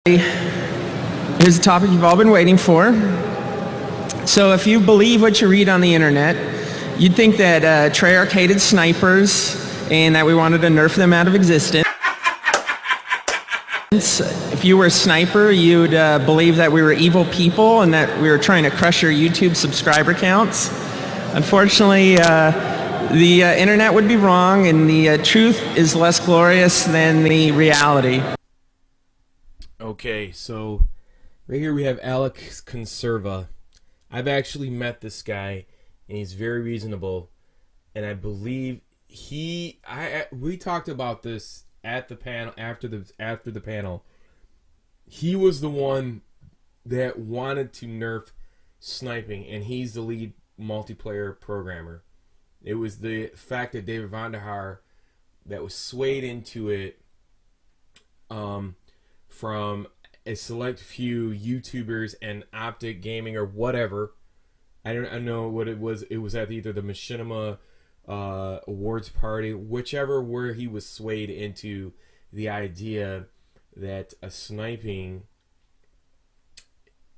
Here's a topic you've all been waiting for. So if you believe what you read on the internet, you'd think that Treyarch hated snipers and that we wanted to nerf them out of existence. If you were a sniper, you'd believe that we were evil people and that we were trying to crush your YouTube subscriber counts. Unfortunately, the internet would be wrong, and the truth is less glorious than the reality. Okay, so right here we have Alex Conserva. I've actually met this guy, and he's very reasonable. And I believe we talked about this at the panel after the panel. He was the one that wanted to nerf sniping, and he's the lead multiplayer programmer. It was the fact that David Vonderhaar that was swayed into it from a select few YouTubers and Optic Gaming or whatever. I don't know what it was. It was at either the Machinima awards party, whichever, where he was swayed into the idea that a sniping.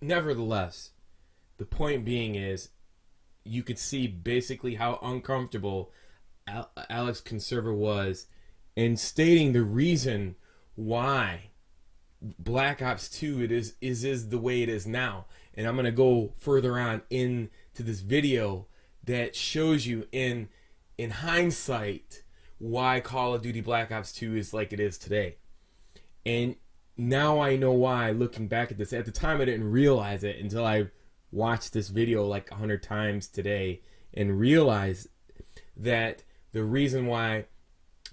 Nevertheless, the point being is, you could see basically how uncomfortable Alex Conserva was in stating the reason why Black Ops 2 is the way it is now. And I'm going to go further on into this video that shows you in hindsight why Call of Duty Black Ops 2 is like it is today. And now I know why, looking back at this. At the time I didn't realize it until I watched this video like 100 times today and realized that the reason why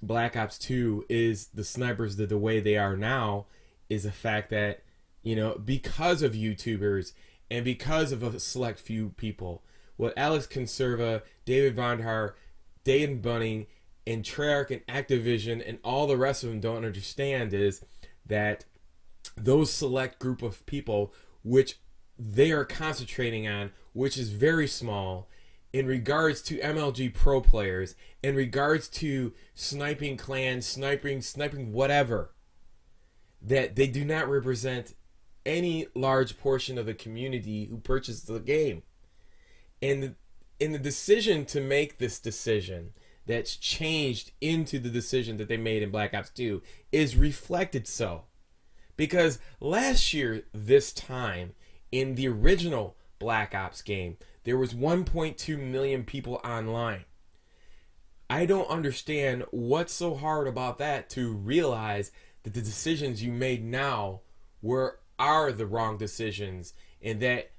Black Ops 2 is the snipers the way they are now is the fact that, you know, because of YouTubers and because of a select few people, what Alex Conserva, David Vonderhaar, Dan Bunning, and Treyarch and Activision and all the rest of them don't understand is that those select group of people, which they are concentrating on, which is very small, in regards to MLG pro players, in regards to sniping clans, sniping whatever, that they do not represent any large portion of the community who purchased the game. And in the decision to make this decision that's changed into the decision that they made in Black Ops 2 is reflected so. Because last year, this time, in the original Black Ops game, there was 1.2 million people online. I don't understand what's so hard about that to realize that the decisions you made now are the wrong decisions, and that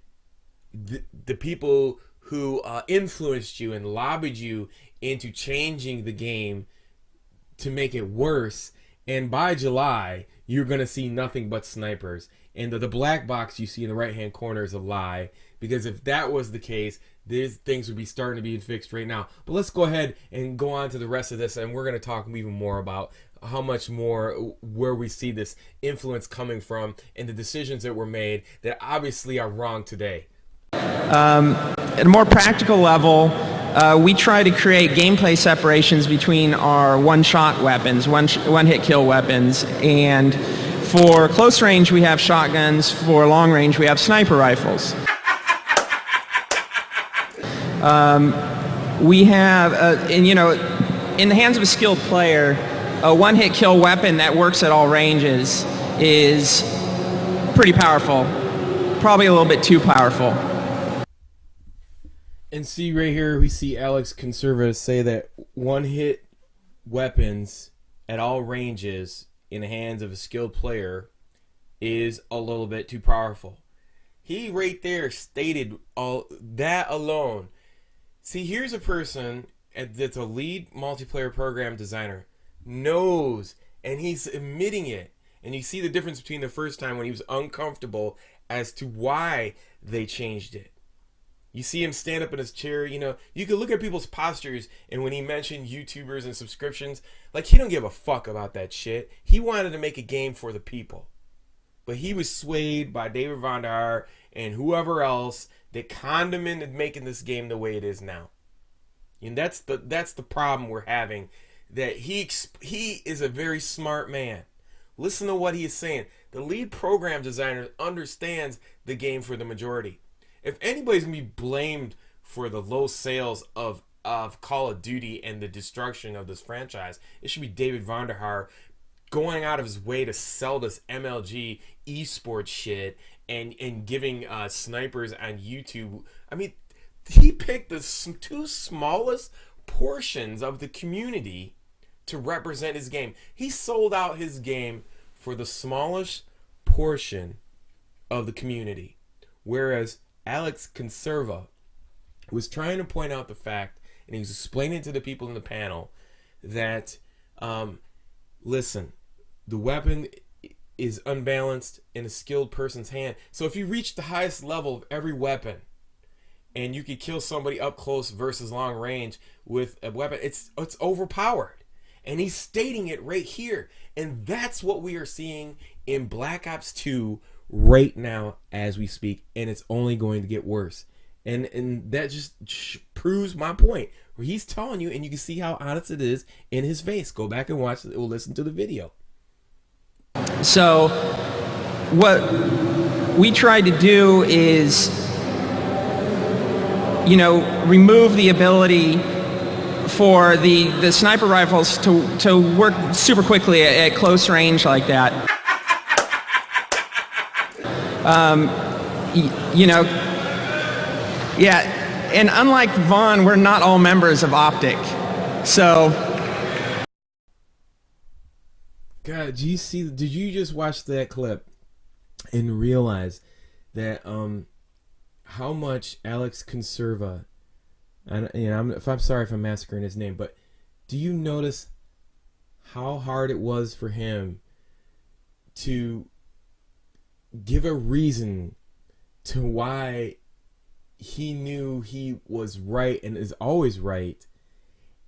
the people who influenced you and lobbied you into changing the game to make it worse, and by July you're going to see nothing but snipers, and the black box you see in the right hand corner is a lie, because if that was the case, these things would be starting to be fixed right now. But let's go ahead and go on to the rest of this, and we're going to talk even more about how much more where we see this influence coming from and the decisions that were made that obviously are wrong today. At a more practical level, we try to create gameplay separations between our one-shot weapons, one-hit kill weapons, and for close range we have shotguns, for long range we have sniper rifles. We have, and you know, in the hands of a skilled player, a one-hit kill weapon that works at all ranges is pretty powerful. Probably a little bit too powerful. And see right here, we see Alex Conserva say that one-hit weapons at all ranges in the hands of a skilled player is a little bit too powerful. He right there stated all that alone. See, here's a person that's a lead multiplayer program designer, knows, and he's admitting it. And you see the difference between the first time when he was uncomfortable as to why they changed it. You see him stand up in his chair, you know, you can look at people's postures, and when he mentioned YouTubers and subscriptions, like, he don't give a fuck about that shit. He wanted to make a game for the people. But he was swayed by David Vonderhaar and whoever else that conned him into making this game the way it is now. And that's the problem we're having, that he is a very smart man. Listen to what he is saying. The lead program designer understands the game for the majority. If anybody's going to be blamed for the low sales of Call of Duty and the destruction of this franchise, it should be David Vonderhaar, going out of his way to sell this MLG esports shit and giving snipers on YouTube. I mean, he picked the two smallest portions of the community to represent his game. He sold out his game for the smallest portion of the community. Whereas Alex Conserva was trying to point out the fact, and he was explaining to the people in the panel that, listen, the weapon is unbalanced in a skilled person's hand. So if you reach the highest level of every weapon and you could kill somebody up close versus long range with a weapon, it's overpowered. And he's stating it right here. And that's what we are seeing in Black Ops 2 right now as we speak. And it's only going to get worse. And that just proves my point. Where he's telling you, and you can see how honest it is in his face. Go back and watch it, or listen to the video. So what we tried to do is, remove the ability for the sniper rifles to work super quickly at close range like that. Yeah, and unlike Vaughn, we're not all members of Optic, so. God, did you just watch that clip and realize that how much Alex Conserva, and I'm sorry if I'm massacring his name, but do you notice how hard it was for him to give a reason to why he knew he was right and is always right,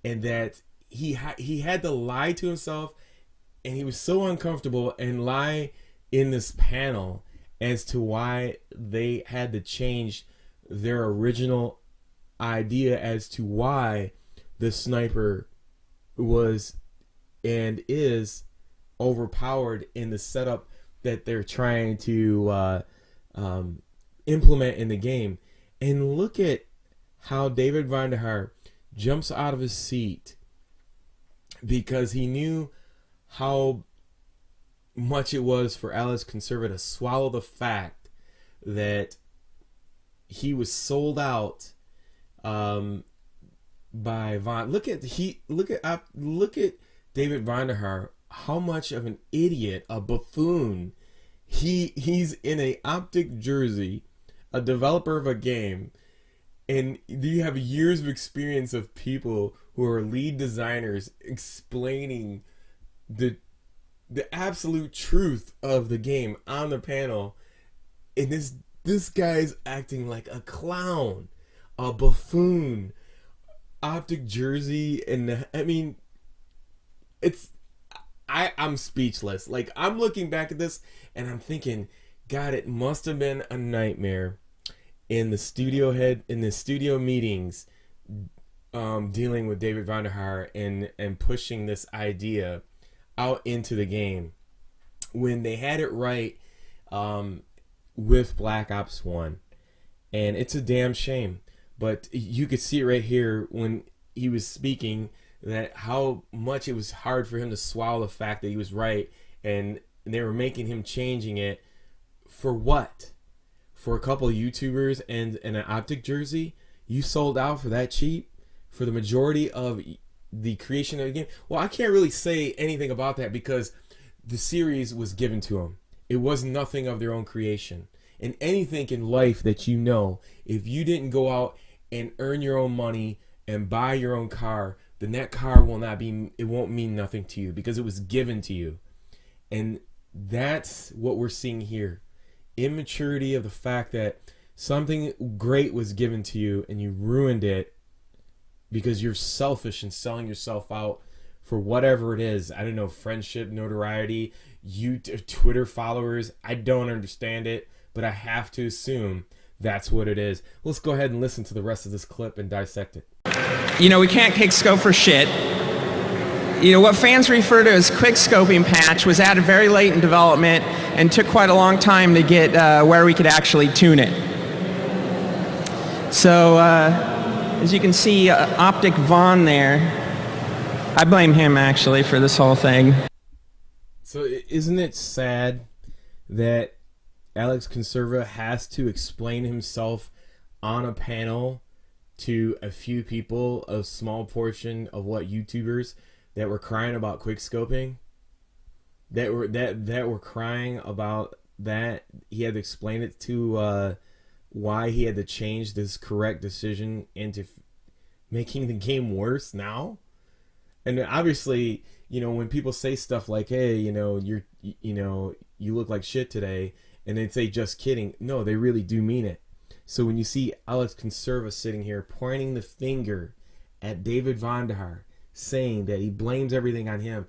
and that he had to lie to himself, and he was so uncomfortable and lie in this panel as to why they had to change their original idea as to why the sniper was and is overpowered in the setup that they're trying to implement in the game. And look at how David Vonderhaar jumps out of his seat because he knew how much it was for Alex Conserva to swallow the fact that he was sold out by Von. Look at David Vonderhaar, how much of an idiot, a buffoon. He's in a Optic jersey, a developer of a game, and you have years of experience of people who are lead designers explaining the absolute truth of the game on the panel, and this guy's acting like a clown, a buffoon, Optic jersey, and I mean, I'm speechless. Like, I'm looking back at this and I'm thinking, God, it must have been a nightmare in the studio meetings, dealing with David Vonderhaar and pushing this idea out into the game when they had it right with Black Ops 1. And it's a damn shame. But you could see it right here when he was speaking, that how much it was hard for him to swallow the fact that he was right, and they were making him changing it for what? For a couple of YouTubers and an Optic jersey? You sold out for that cheap? For the majority of the creation of the game? Well, I can't really say anything about that because the series was given to them. It was nothing of their own creation. And anything in life that you know, if you didn't go out and earn your own money and buy your own car, then that car won't mean nothing to you because it was given to you. And that's what we're seeing here. Immaturity of the fact that something great was given to you and you ruined it because you're selfish and selling yourself out for whatever it is. I don't know, friendship, notoriety, Twitter followers. I don't understand it, but I have to assume that's what it is. Let's go ahead and listen to the rest of this clip and dissect it. We can't kick Scope for shit. what fans refer to as quick scoping patch was added very late in development and took quite a long time to get where we could actually tune it. So as you can see, Optic Vaughn there, I blame him actually for this whole thing. So isn't it sad that Alex Conserva has to explain himself on a panel to a few people, a small portion of what YouTubers that were crying about quick scoping, that were crying about that? He had to explain it to why he had to change this correct decision into making the game worse now. And obviously, when people say stuff like, "Hey, you look like shit today," and then say, "Just kidding," no, they really do mean it. So when you see Alex Conserva sitting here pointing the finger at David Vonderhaar, saying that he blames everything on him,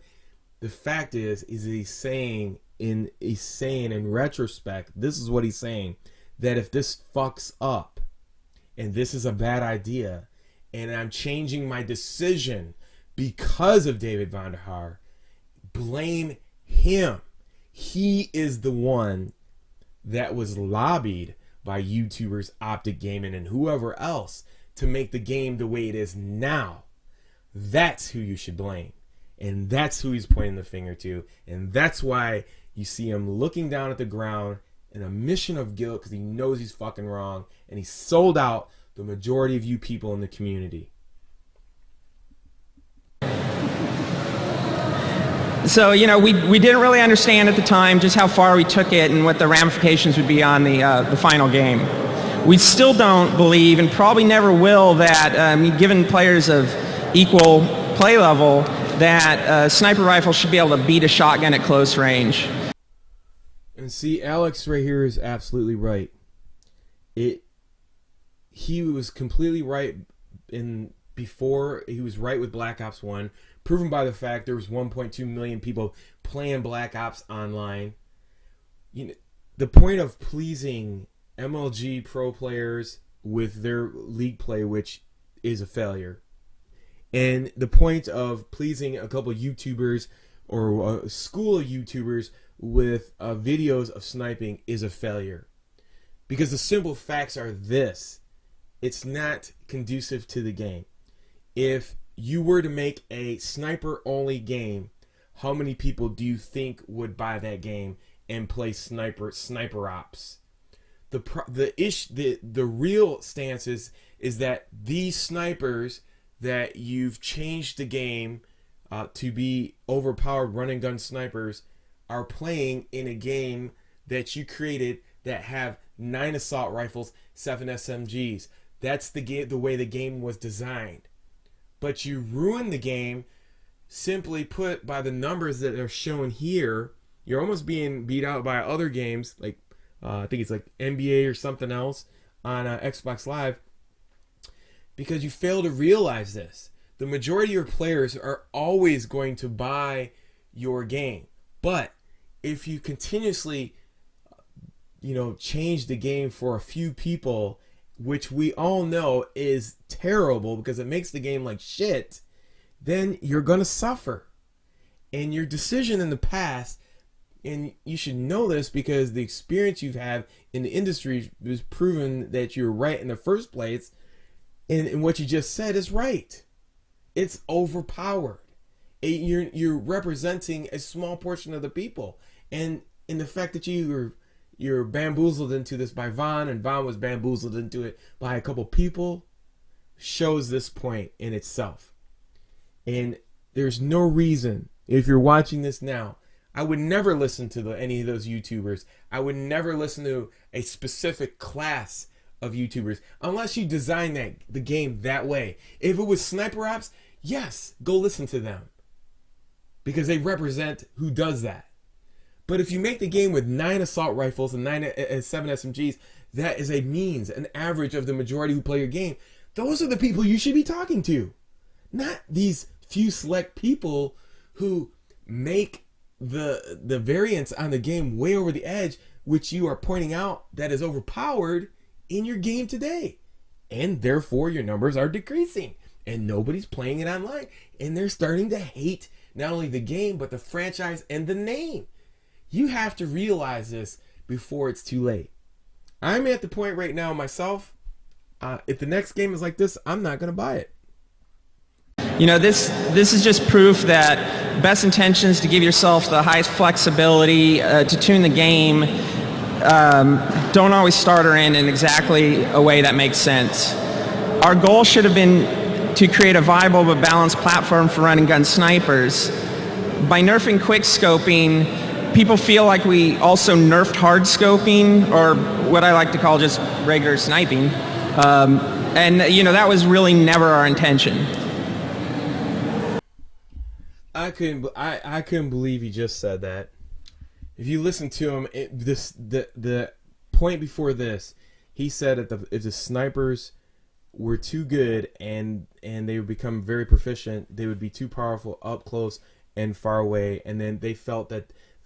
the fact is he's saying in retrospect, this is what he's saying, that if this fucks up and this is a bad idea and I'm changing my decision because of David Vonderhaar, blame him. He is the one that was lobbied by YouTubers, Optic Gaming, and whoever else to make the game the way it is now. That's who you should blame. And that's who he's pointing the finger to. And that's why you see him looking down at the ground in a mission of guilt, because he knows he's fucking wrong. And he sold out the majority of you people in the community. So, we didn't really understand at the time just how far we took it and what the ramifications would be on the final game. We still don't believe, and probably never will, that given players of equal play level, that a sniper rifle should be able to beat a shotgun at close range. And see, Alex right here is absolutely right. He was completely right before he was right with Black Ops 1. Proven by the fact there was 1.2 million people playing Black Ops online. The point of pleasing MLG pro players with their league play, which is a failure, and the point of pleasing a couple of YouTubers or a school of YouTubers with videos of sniping is a failure. Because the simple facts are this: it's not conducive to the game. If you were to make a sniper-only game, how many people do you think would buy that game and play sniper ops? The real stance is that these snipers that you've changed the game to be overpowered run and gun snipers are playing in a game that you created that have 9 assault rifles, 7 SMGs. That's the way the game was designed. But you ruin the game, simply put, by the numbers that are shown here. You're almost being beat out by other games, like I think it's like NBA or something else on Xbox Live, because you fail to realize this. The majority of your players are always going to buy your game. But if you continuously, change the game for a few people, which we all know is terrible because it makes the game like shit, then you're going to suffer. And your decision in the past, and you should know this because the experience you've had in the industry has proven that you're right in the first place, and what you just said is right. It's overpowered. You're representing a small portion of the people. And in the fact that you're bamboozled into this by Vaughn, and Vaughn was bamboozled into it by a couple people, shows this point in itself. And there's no reason, if you're watching this now, I would never listen to any of those YouTubers. I would never listen to a specific class of YouTubers unless you design the game that way. If it was sniper ops, yes, go listen to them, because they represent who does that. But if you make the game with 9 assault rifles and 7 SMGs, that is a means, an average of the majority who play your game. Those are the people you should be talking to, not these few select people who make the variance on the game way over the edge, which you are pointing out that is overpowered in your game today. And therefore your numbers are decreasing and nobody's playing it online, and they're starting to hate not only the game, but the franchise and the name. You have to realize this before it's too late. I'm at the point right now myself, if the next game is like this, I'm not going to buy it. You know, this is just proof that best intentions to give yourself the highest flexibility to tune the game don't always start or end in exactly a way that makes sense. Our goal should have been to create a viable but balanced platform for run and gun snipers. By nerfing quick scoping, people feel like we also nerfed hard scoping, or what I like to call just regular sniping. And you know, that was really never our intention. I couldn't believe he just said that. If you listen to him, the point before this, he said that if the snipers were too good and they would become very proficient, they would be too powerful up close and far away, and then they felt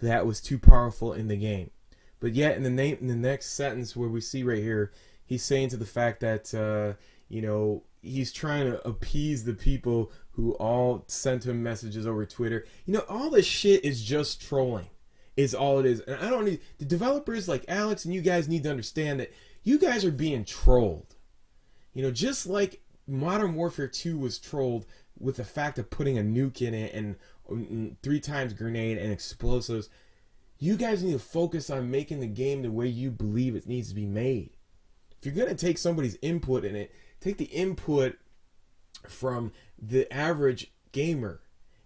that was too powerful in the game. But yet in the next sentence where we see right here, he's saying to the fact that you know, he's trying to appease the people who all sent him messages over Twitter. You know, all this shit is just trolling, is all it is. And I don't need the developers like Alex and you guys need to understand that you guys are being trolled. You know, just like Modern Warfare 2 was trolled with the fact of putting a nuke in it and 3 times grenade and explosives. You guys need to focus on making the game the way you believe it needs to be made. If you're going to take somebody's input in it, take the input from the average gamer,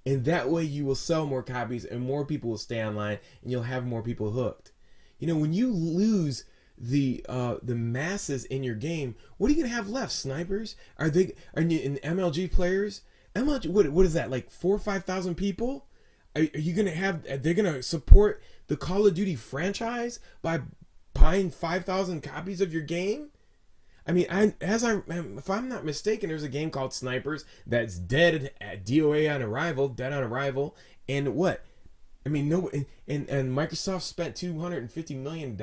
and that way you will sell more copies and more people will stay online and you'll have more people hooked. You know, when you lose the masses in your game, what are you gonna have left? Snipers? Are you in MLG players? MLG, what is that, like 4,000 or 5,000 people? Are you gonna have? Are they gonna support the Call of Duty franchise by buying 5,000 copies of your game? I mean, if I'm not mistaken, there's a game called Snipers that's dead at DOA on arrival, dead on arrival, and what? I mean, no, and Microsoft spent $250 million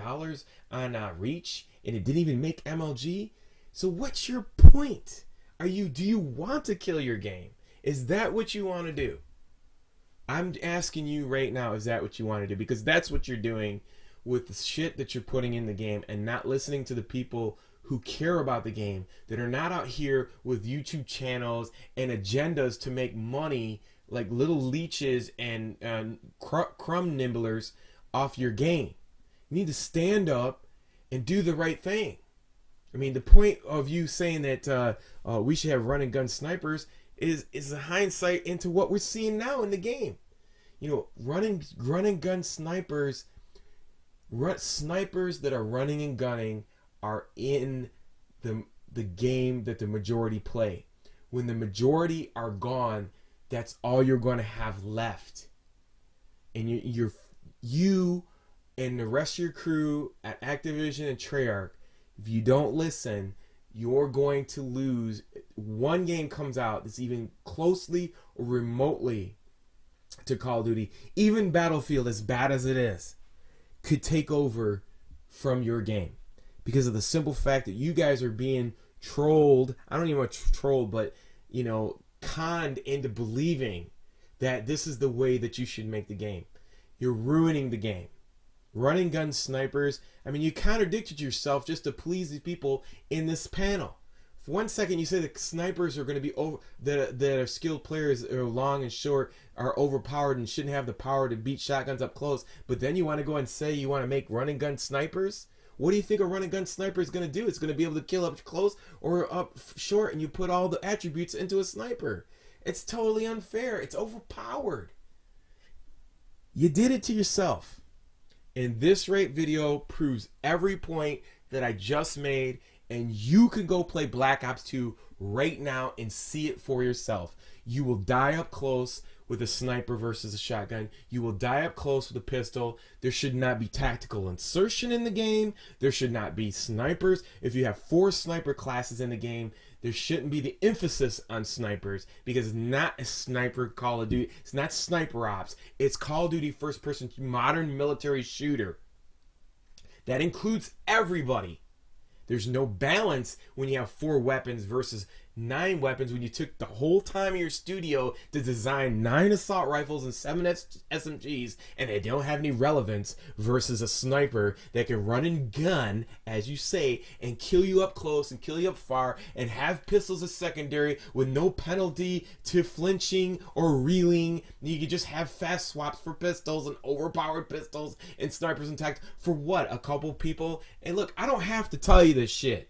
on Reach, and it didn't even make MLG. So what's your point? Do you want to kill your game? Is that what you want to do? I'm asking you right now, is that what you want to do? Because that's what you're doing with the shit that you're putting in the game and not listening to the people who care about the game, that are not out here with YouTube channels and agendas to make money like little leeches and crumb nibblers off your game. You need to stand up and do the right thing. I mean, the point of you saying that we should have run and gun snipers is a hindsight into what we're seeing now in the game. You know, run and gun snipers, snipers that are running and gunning are in the game that the majority play. When the majority are gone, that's all you're going to have left. And you and the rest of your crew at Activision and Treyarch, if you don't listen, you're going to lose. One game comes out that's even closely or remotely to Call of Duty, even Battlefield, as bad as it is, could take over from your game. Because of the simple fact that you guys are being trolled. I don't even want to trolled, but, you know, conned into believing that this is the way that you should make the game. You're ruining the game. Running gun snipers. I mean, you contradicted yourself just to please the people in this panel. For 1 second, you say that snipers are going to be that are skilled players, are long and short, are overpowered and shouldn't have the power to beat shotguns up close. But then you want to go and say you want to make running gun snipers? What do you think a run and gun sniper is going to do? It's going to be able to kill up close or up short, and you put all the attributes into a sniper. It's totally unfair. It's overpowered. You did it to yourself. And this rate video proves every point that I just made, and you can go play Black Ops 2 right now and see it for yourself. You will die up close with a sniper versus a shotgun. You will die up close with a pistol. There should not be tactical insertion in the game. There should not be snipers. If you have 4 sniper classes in the game, there shouldn't be the emphasis on snipers, because it's not a sniper Call of Duty. It's not Sniper Ops. It's Call of Duty first person modern military shooter. That includes everybody. There's no balance when you have 4 weapons versus 9 weapons when you took the whole time of your studio to design 9 assault rifles and 7 SMGs, and they don't have any relevance, versus a sniper that can run and gun, as you say, and kill you up close and kill you up far, and have pistols as secondary with no penalty to flinching or reeling. You can just have fast swaps for pistols and overpowered pistols and snipers intact for what? A couple people? And look, I don't have to tell you this shit.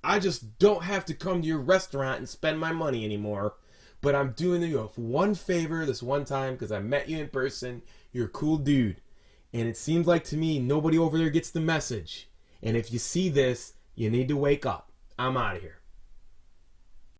I just don't have to come to your restaurant and spend my money anymore. But I'm doing you one favor this one time because I met you in person. You're a cool dude. And it seems like to me nobody over there gets the message. And if you see this, you need to wake up. I'm out of here.